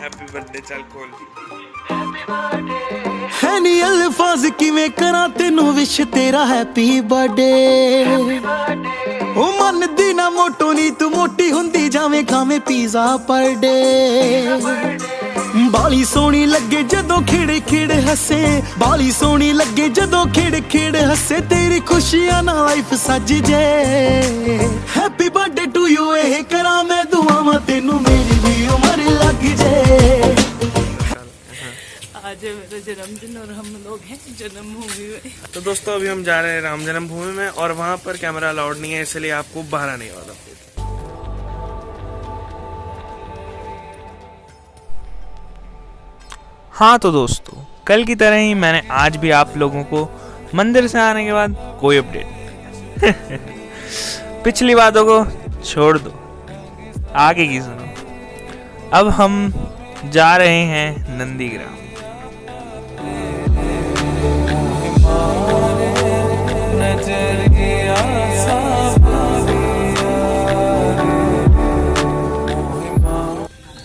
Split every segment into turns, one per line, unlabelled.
Happy birthday चल खोल
है नी अल्फाज किवें करा तेनू विश तेरा हैप्पी बर्थडे ओ मन दी ना मोटो नी तू मोटी हुंदी जावें खावें पिज़्ज़ा पर डे बाली सोहनी लगे जदों खिड़े खिड़े हसे बाली सोहनी लगे जदों खिड़े खिड़े हसे तेरी खुशियां ना लाइफ सज जे happy birthday to U A करा मैं दुआवां तेनू मेरी भी उम्र लग जे।
आज है मेरा जन्मदिन और हम लोग हैं जन्मभूमि में।
तो दोस्तों अभी हम जा रहे हैं राम जन्मभूमि में और वहाँ पर कैमरा अलाउड नहीं है, इसलिए आपको बाहर आने वाला। हाँ तो दोस्तों कल की तरह ही मैंने आज भी आप लोगों को मंदिर से आने के बाद कोई अपडेट पिछली बातों को छोड़ दो, आगे की सुनो। अब हम जा रहे हैं नंदीग्राम।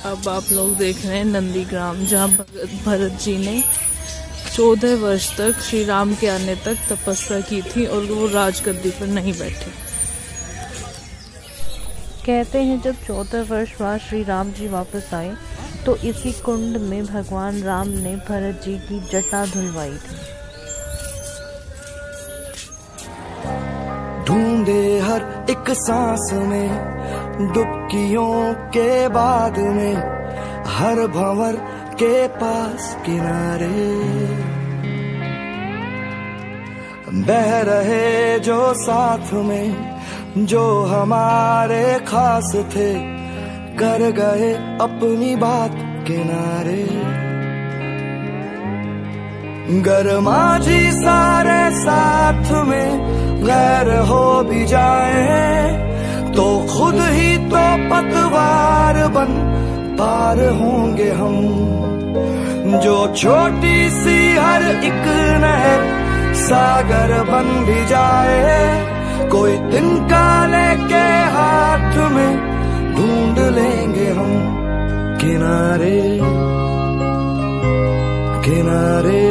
अब आप लोग देख रहे हैं नंदीग्राम, जहाँ भरत जी ने 14 वर्ष तक श्री राम के आने तक तपस्या की थी और वो राजगद्दी पर नहीं बैठे।
कहते हैं जब 14 वर्ष बाद श्री राम जी वापस आए तो इसी कुंड में भगवान राम ने भरत जी की जटा धुलवाई थी।
ढूंढे हर एक सांस में डुबकियों के बाद में हर भंवर के पास किनारे बह रहे जो साथ में जो हमारे खास थे कर गए अपनी बात किनारे। गरमा जी सारे साथ में गैर हो भी जाए तो खुद ही तो पतवार बन पार होंगे हम। जो छोटी सी हर एक नहर सागर बन भी जाए कोई तिनका लेके हाथ में ढूंढ लेंगे हम किनारे किनारे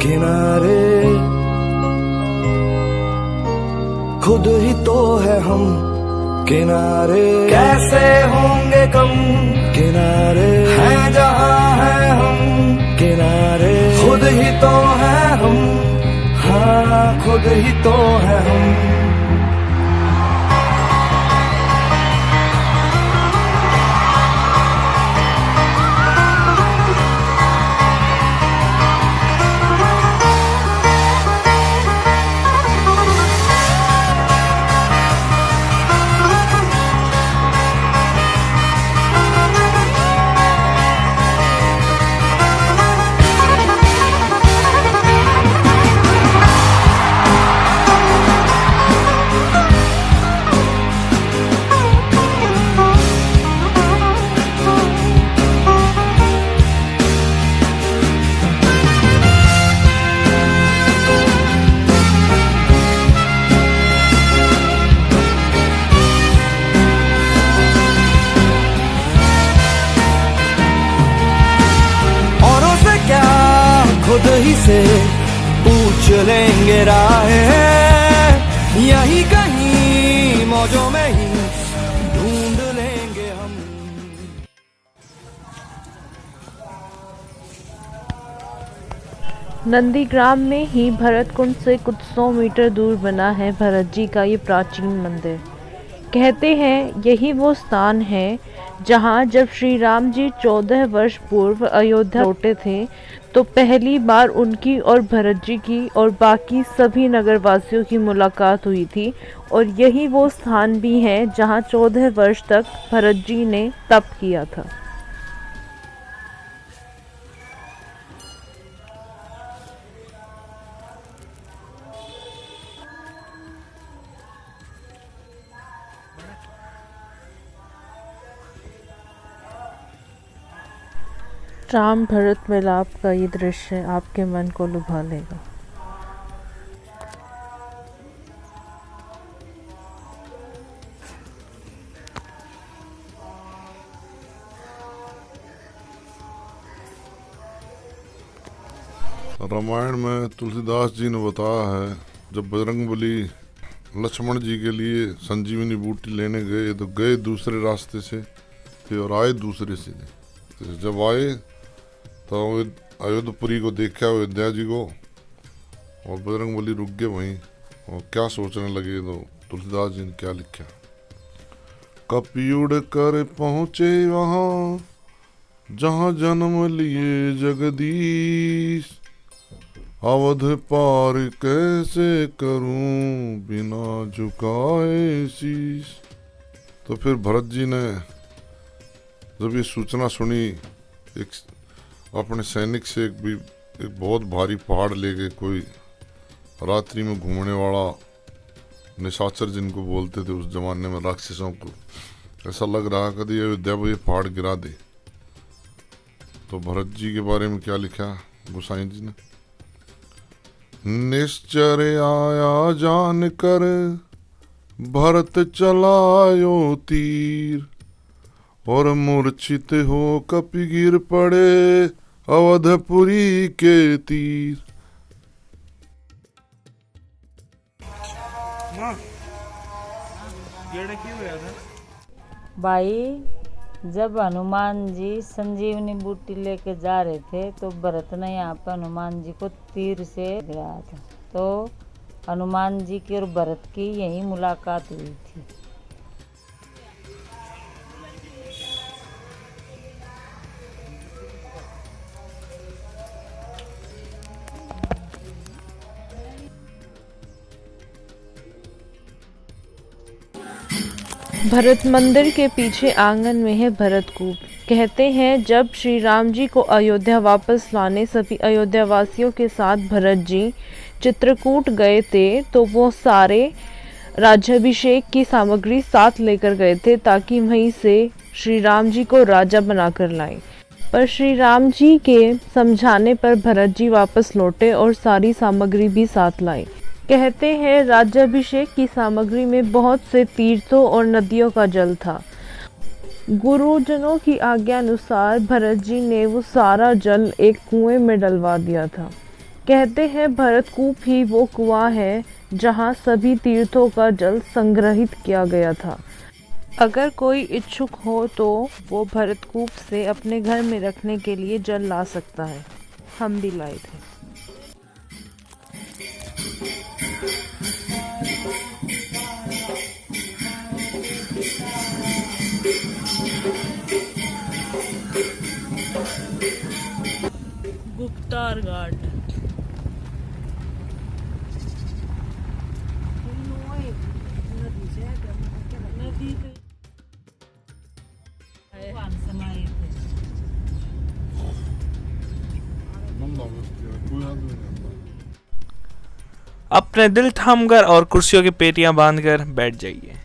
किनारे। खुद ही तो है हम किनारे, कैसे होंगे कम किनारे हैं जहाँ है हम किनारे। खुद ही तो है हम, हाँ खुद ही तो है हम। खुद ही से पूछ लेंगे राहें, यही कहीं मौजों में ही ढूंढ लेंगे हम।
नंदीग्राम में ही भरत कुंड से कुछ 100 मीटर दूर बना है भरत जी का ये प्राचीन मंदिर। कहते हैं यही वो स्थान है जहां जब श्री राम जी 14 वर्ष पूर्व अयोध्या लौटे थे तो पहली बार उनकी और भरत जी की और बाकी सभी नगरवासियों की मुलाकात हुई थी। और यही वो स्थान भी है जहां 14 वर्ष तक भरत जी ने तप किया था। राम भरत मिलाप का ये दृश्य आपके मन को लुभा लेगा।
रामायण में तुलसीदास जी ने बताया है, जब बजरंगबली लक्ष्मण जी के लिए संजीवनी बूटी लेने गए तो गए दूसरे रास्ते से थे और आए दूसरे से। तो जब आए तो अयोध्यापुरी को देखा अयोध्या जी को, और बजरंगबली रुक गए वहीं और क्या सोचने लगे। तो तुलसीदास जी ने क्या लिखा, कपि उड़ कर पहुँचे वहाँ जहाँ जन्म लिए जगदीश, अवध पार कैसे करूं बिना झुकाए शीश। तो फिर भरत जी ने जब ये सूचना सुनी, एक अपने सैनिक से एक बहुत भारी पहाड़ ले गए, कोई रात्रि में घूमने वाला निशाचर जिनको बोलते थे उस जमाने में राक्षसों को, ऐसा लग रहा कभी अयोध्या में ये पहाड़ गिरा दे। तो भरत जी के बारे में क्या लिखा गोसाई जी ने, निश्चर आया जान कर भरत चलायो तीर, और मूर्छित हो कपि गिर पड़े अवधपुरी के तीर।
भाई, जब हनुमान जी संजीवनी बूटी लेके जा रहे थे तो भरत ने यहाँ पे हनुमान जी को तीर से गिराया था। तो हनुमान जी की और भरत की यही मुलाकात हुई थी।
भरत मंदिर के पीछे आंगन में है भरत कूप। कहते हैं जब श्री राम जी को अयोध्या वापस लाने सभी अयोध्या वासियों के साथ भरत जी चित्रकूट गए थे, तो वो सारे राज्याभिषेक की सामग्री साथ लेकर गए थे ताकि वहीं से श्री राम जी को राजा बनाकर लाएं। पर श्री राम जी के समझाने पर भरत जी वापस लौटे और सारी सामग्री भी साथ लाए। कहते हैं राज्याभिषेक की सामग्री में बहुत से तीर्थों और नदियों का जल था। गुरुजनों की आज्ञा अनुसार भरत जी ने वो सारा जल एक कुएं में डलवा दिया था। कहते हैं भरत कूप ही वो कुआं है जहां सभी तीर्थों का जल संग्रहित किया गया था। अगर कोई इच्छुक हो तो वो भरत कूप से अपने घर में रखने के लिए जल ला सकता है। हम भी लाए थे।
गुप्तार घाट।
अपने दिल थामकर और कुर्सियों की पेटियां बांधकर बैठ जाइए।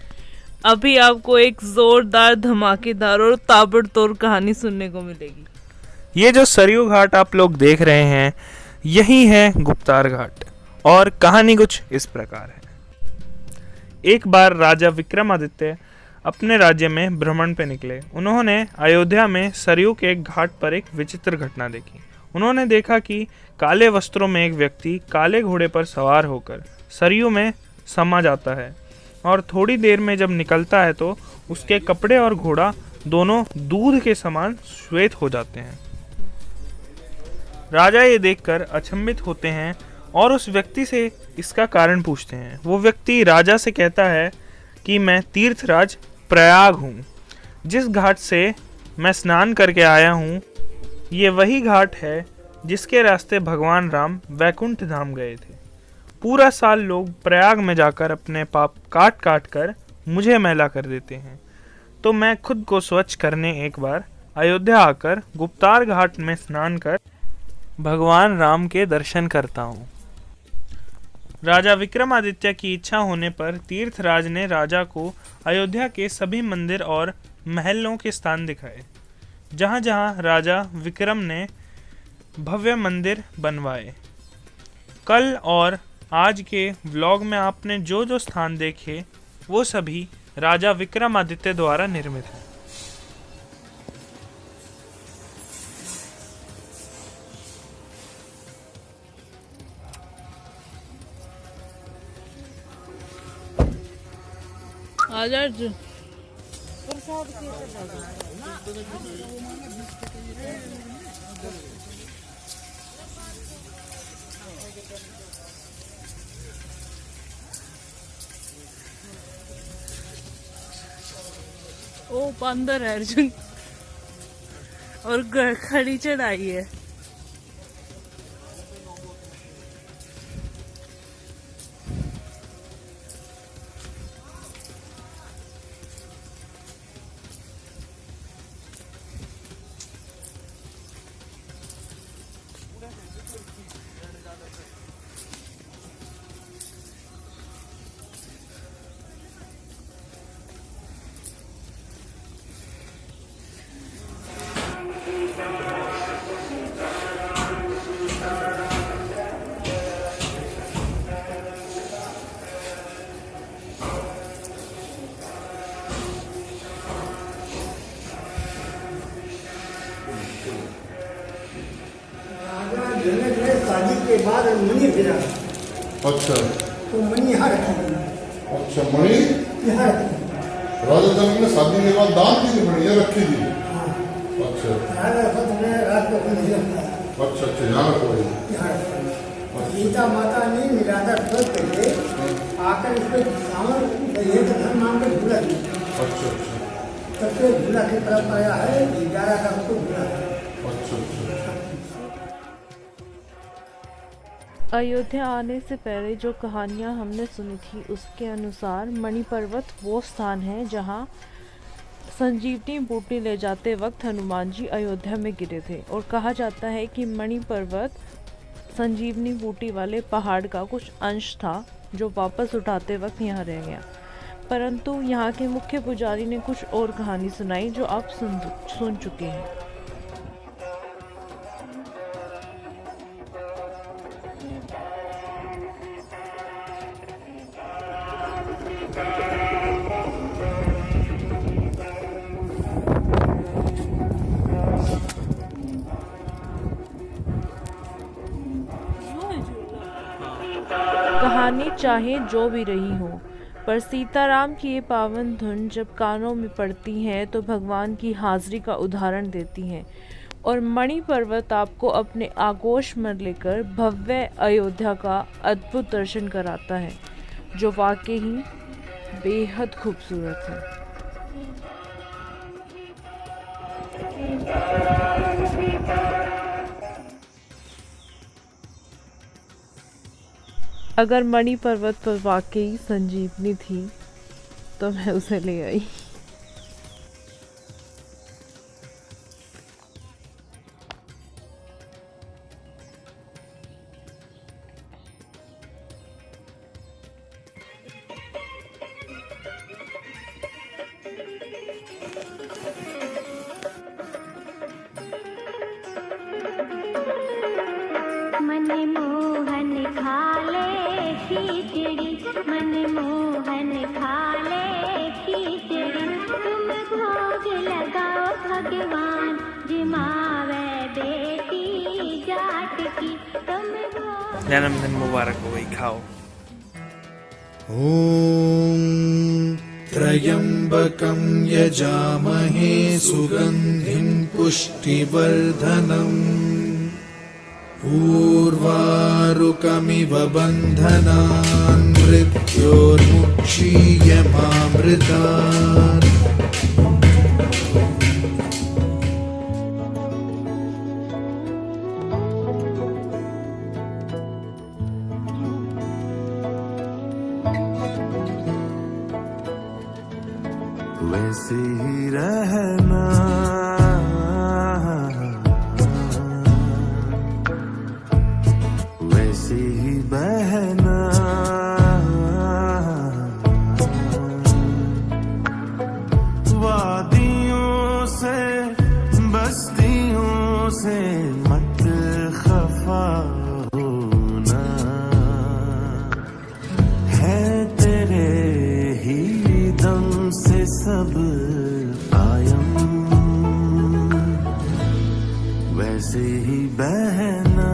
अभी आपको एक जोरदार, धमाकेदार और ताबड़तोड़ कहानी सुनने को मिलेगी।
ये जो सरयू घाट आप लोग देख रहे हैं, यही है गुप्तार घाट। और कहानी कुछ इस प्रकार है। एक बार राजा विक्रमादित्य अपने राज्य में भ्रमण पे निकले। उन्होंने अयोध्या में सरयू के एक घाट पर एक विचित्र घटना देखी। उन्होंने देखा कि काले वस्त्रों में एक व्यक्ति काले घोड़े पर सवार होकर सरयू में समा जाता है और थोड़ी देर में जब निकलता है तो उसके कपड़े और घोड़ा दोनों दूध के समान श्वेत हो जाते हैं। राजा ये देखकर अचंभित होते हैं और उस व्यक्ति से इसका कारण पूछते हैं। वो व्यक्ति राजा से कहता है कि मैं तीर्थराज प्रयाग हूँ। जिस घाट से मैं स्नान करके आया हूँ, ये वही घाट है जिसके रास्ते भगवान राम वैकुंठ धाम गए थे। पूरा साल लोग प्रयाग में जाकर अपने पाप काट काट कर मुझे मैला कर देते हैं, तो मैं खुद को स्वच्छ करने एक बार अयोध्या आकर गुप्तार घाट में स्नान कर भगवान राम के दर्शन करता हूँ। राजा विक्रमादित्य की इच्छा होने पर तीर्थराज ने राजा को अयोध्या के सभी मंदिर और महलों के स्थान दिखाए, जहाँ जहाँ राजा विक्रम ने भव्य मंदिर बनवाए। कल और आज के व्लॉग में आपने जो जो स्थान देखे वो सभी राजा विक्रमादित्य द्वारा निर्मित हैं।
आजा अर्जुन। ओ अंदर है अर्जुन और खड़ी चढ़ाई है।
जनक ने शादी के बाद मणि फिरा
अच्छा
तो मणि यहाँ रखी गई।
अच्छा मणि
यहाँ रखी
राजा जनक ने शादी के बाद दान की थी मणि या रखी थी? अच्छा
राजा दशरथ ने रात को नहीं रखा।
अच्छा अच्छा यहाँ रखो ये।
यहाँ रखा। सीता माता ने निराधार व्रत करके आकर इसको सावन ये धर्म नाम के झूला दिया।
अच्छा अच्छा
तब से झूला की तरफ आया है 11 का उसको झूला है।
अच्छा अच्छा
अयोध्या आने से पहले जो कहानियाँ हमने सुनी थी उसके अनुसार मणि पर्वत वो स्थान है जहाँ संजीवनी बूटी ले जाते वक्त हनुमान जी अयोध्या में गिरे थे और कहा जाता है कि मणि पर्वत संजीवनी बूटी वाले पहाड़ का कुछ अंश था जो वापस उठाते वक्त यहाँ रह गया। परंतु यहाँ के मुख्य पुजारी ने कुछ और कहानी सुनाई जो आप सुन चुके हैं। कहानी चाहे जो भी रही हो, पर सीताराम की ये पावन धुन जब कानों में पड़ती है तो भगवान की हाजिरी का उदाहरण देती है और मणि पर्वत आपको अपने आगोश में लेकर भव्य अयोध्या का अद्भुत दर्शन कराता है जो वाकई ही बेहद खूबसूरत है। अगर मणि पर्वत पर वाकई संजीवनी थी तो मैं उसे ले आई।
मन मोहन खा ले खिचड़ी, मन मोहन खा ले खिचड़ी, तुम भोग लगाओ भगवान जिमावे बेटी जाट की, तुम भोग
जन्मदिन मुबारक हो, भाई खाओ।
ॐ त्र्यम्बकं यजामहे सुगन्धिं पुष्टिवर्धनम् पूर्वारुकमिव बन्धनान् मृत्योर्मुक्षीयमामृतात्।
वैसे ही रहना वैसे ही बहना, वादियों से बस्तियों से मत खफा होना, है तेरे ही दम से सब कायम, वैसे ही बहना।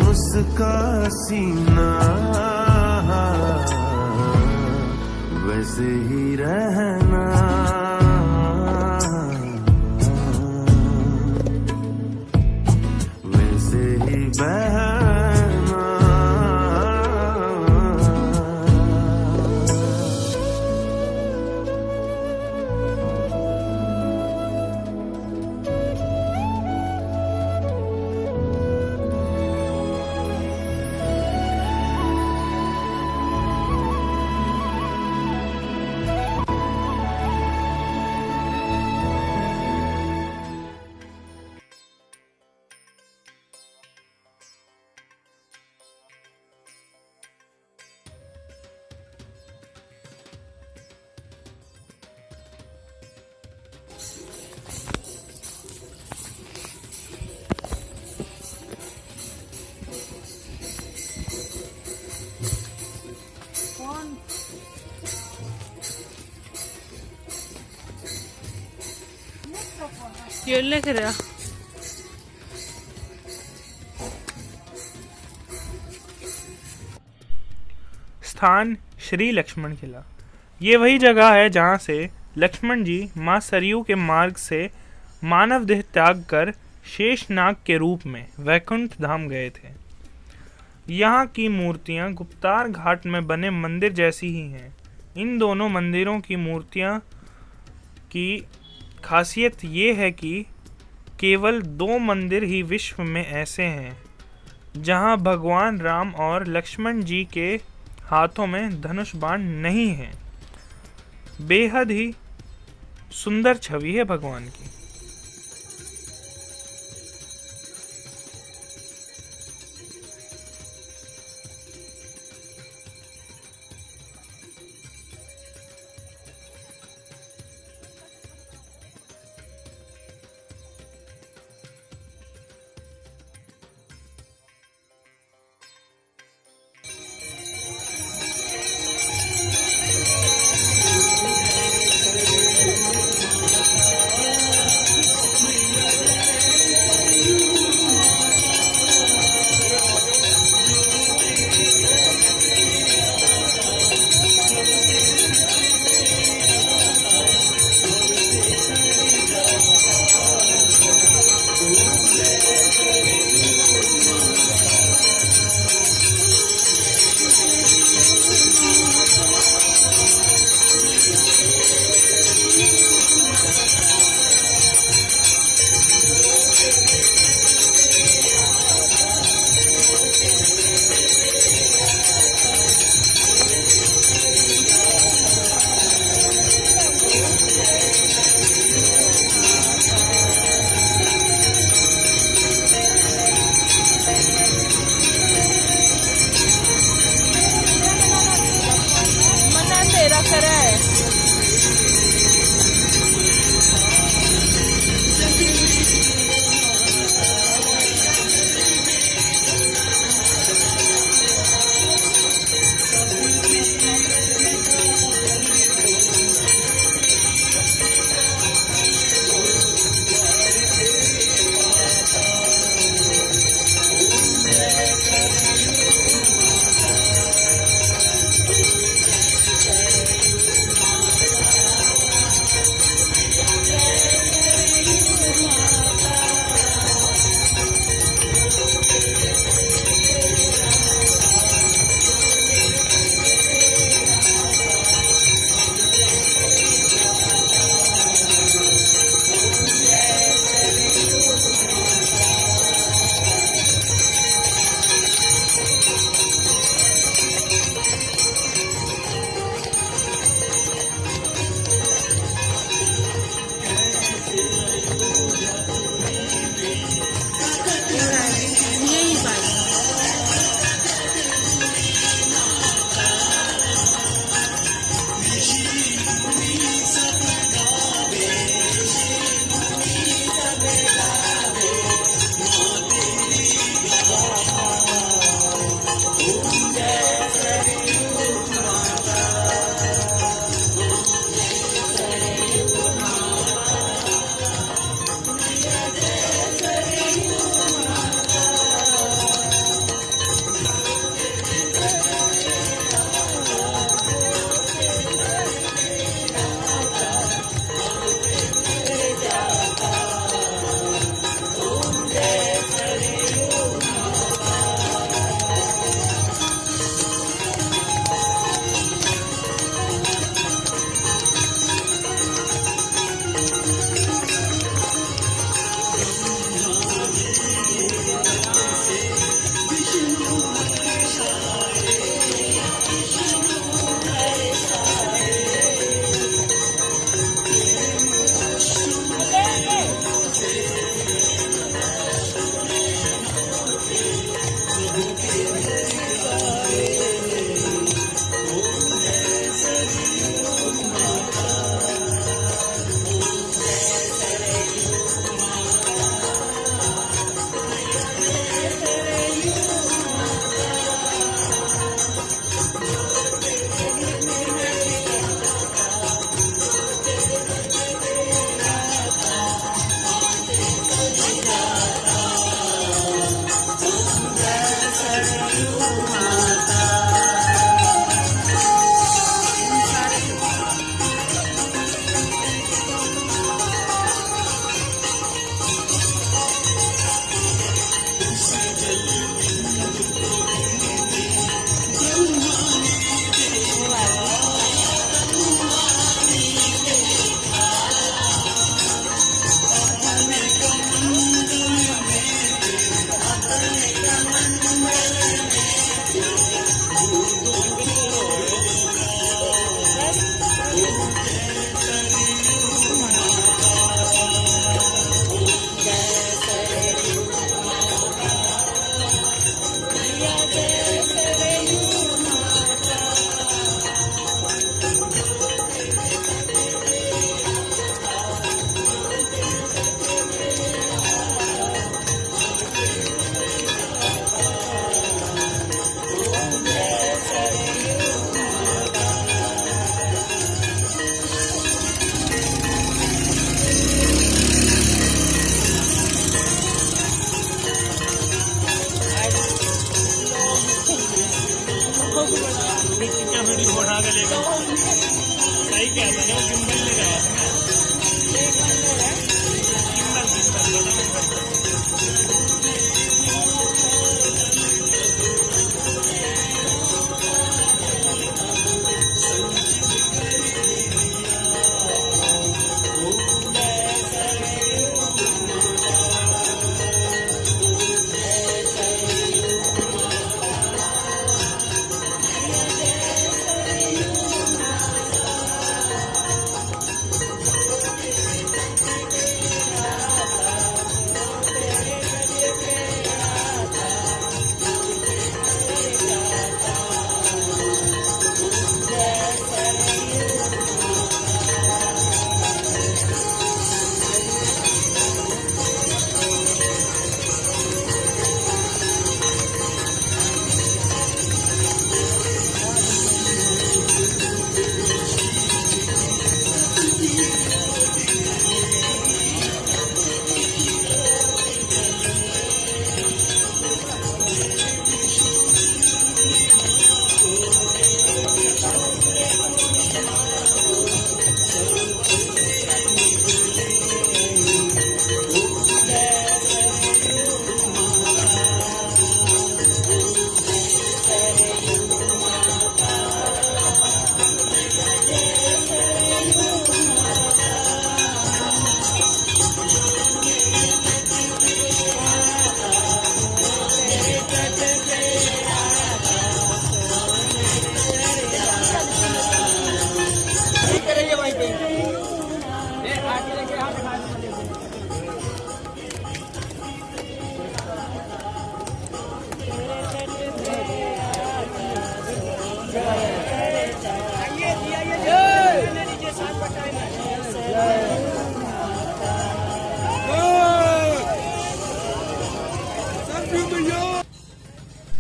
उसका सीना वैसे ही रहना, वैसे ही बहना।
ये लिख रहा
स्थान श्री लक्ष्मण किला। ये वही जगह है जहाँ से लक्ष्मण जी माँ सरयू के मार्ग से मानव देह त्याग कर शेषनाग के रूप में वैकुंठ धाम गए थे। यहाँ की मूर्तियाँ गुप्तार घाट में बने मंदिर जैसी ही हैं। इन दोनों मंदिरों की मूर्तियाँ की खासियत ये है कि केवल 2 मंदिर ही विश्व में ऐसे हैं जहां भगवान राम और लक्ष्मण जी के हाथों में धनुष बाण नहीं है। बेहद ही सुंदर छवि है भगवान की।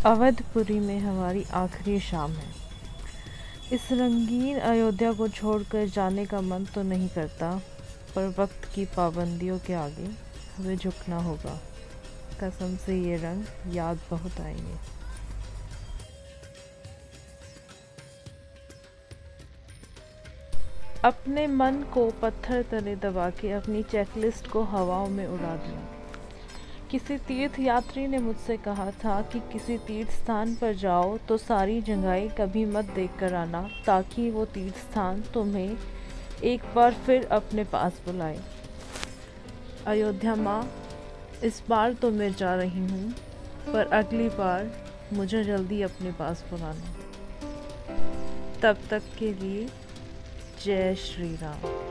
अवधपुरी में हमारी आखिरी शाम है। इस रंगीन अयोध्या को छोड़कर जाने का मन तो नहीं करता, पर वक्त की पाबंदियों के आगे हमें झुकना होगा। कसम से ये रंग याद बहुत आएंगे। अपने मन को पत्थर तले दबा के अपनी चेकलिस्ट को हवाओं में उड़ा दिया। किसी तीर्थ यात्री ने मुझसे कहा था कि किसी तीर्थ स्थान पर जाओ तो सारी जगहें कभी मत देख कर आना, ताकि वो तीर्थ स्थान तुम्हें एक बार फिर अपने पास बुलाए। अयोध्या माँ, इस बार तो मैं जा रही हूँ, पर अगली बार मुझे जल्दी अपने पास बुलाना। तब तक के लिए जय श्री राम।